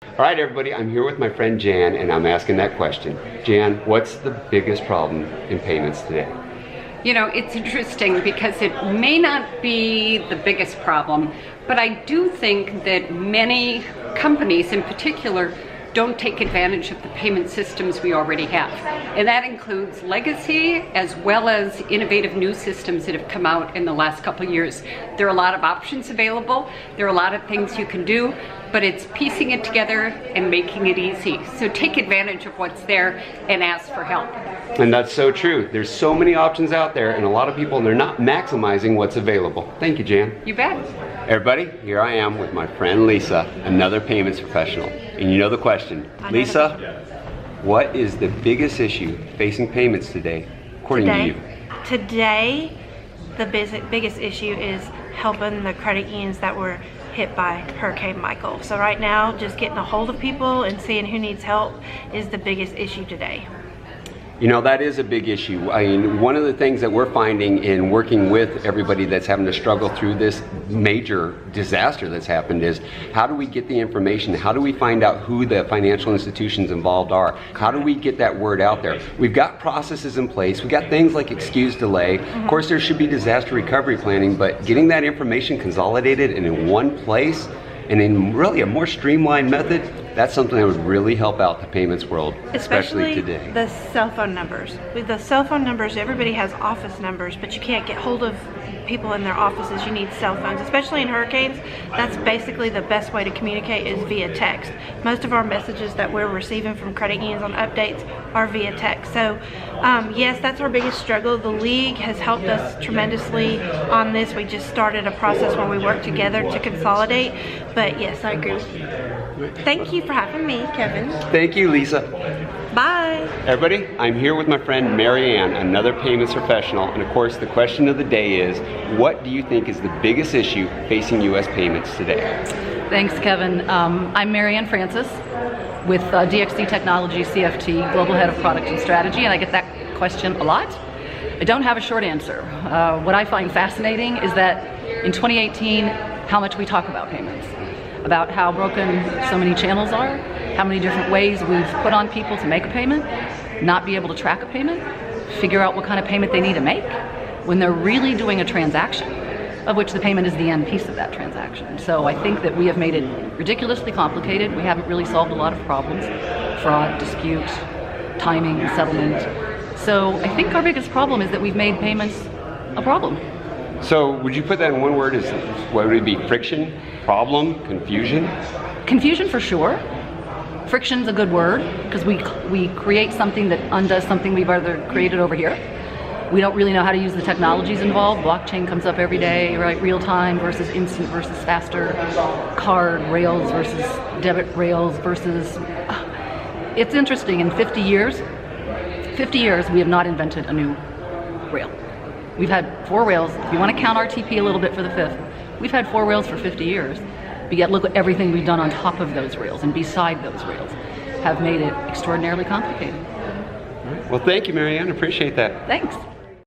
All right, everybody, I'm here with my friend Jan, and I'm asking that question. Jan, what's the biggest problem in payments today? You know, it's interesting because it may not be the biggest problem, but I do think that many companies in particular don't take advantage of the payment systems we already have. And that includes legacy as well as innovative new systems that have come out in the last couple of years. There are a lot of options available. There are a lot of things you can do, but it's piecing it together and making it easy. So take advantage of what's there and ask for help. And that's so true. There's so many options out there, and a lot of people, they're not maximizing what's available. Thank you, Jan. You bet. Everybody, here I am with my friend Lisa, another payments professional. And you know the question. Lisa, what is the biggest issue facing payments today, according to you? Today, the biggest issue is helping the credit unions that were hit by Hurricane Michael. So right now, just getting a hold of people and seeing who needs help is the biggest issue today. You know, that is a big issue. I mean, one of the things that we're finding in working with everybody that's having to struggle through this major disaster that's happened is, how do we get the information? How do we find out who the financial institutions involved are? How do we get that word out there? We've got processes in place. We've got things like excused delay. Of course, there should be disaster recovery planning, but getting that information consolidated and in one place and in really a more streamlined method, that's something that would really help out the payments world, especially today. The cell phone numbers. With the cell phone numbers, everybody has office numbers, but you can't get hold of people in their offices. You need cell phones, especially in hurricanes. That's basically the best way to communicate is via text. Most of our messages that we're receiving from credit unions on updates are via text. So yes, that's our biggest struggle. The league has helped us tremendously on this. We just started a process where we work together to consolidate. But yes, I agree with you. Thank you for having me, Kevin. Thank you, Lisa. Bye. Everybody, I'm here with my friend Mary Ann, another payments professional, and of course the question of the day is, what do you think is the biggest issue facing U.S. payments today? Thanks, Kevin. I'm Mary Ann Francis with DXD Technology CFT, Global Head of Product and Strategy, and I get that question a lot. I don't have a short answer. What I find fascinating is that in 2018, how much we talk about payments, about how broken so many channels are, how many different ways we've put on people to make a payment, not be able to track a payment, figure out what kind of payment they need to make when they're really doing a transaction, of which the payment is the end piece of that transaction. So I think that we have made it ridiculously complicated. We haven't really solved a lot of problems: fraud, dispute, timing, settlement. So I think our biggest problem is that we've made payments a problem. So would you put that in one word? What would it be? Friction? Problem? Confusion? Confusion for sure. Friction's a good word because we create something that undoes something we've already created over here. We don't really know how to use the technologies involved. Blockchain comes up every day, right? Real time versus instant versus faster. Card rails versus debit rails versus... It's interesting, in 50 years, we have not invented a new rail. We've had 4 rails. If you want to count RTP a little bit for the 5th, we've had 4 rails for 50 years. But yet look at everything we've done on top of those rails and beside those rails have made it extraordinarily complicated. Well, thank you, Mary Ann. Appreciate that. Thanks.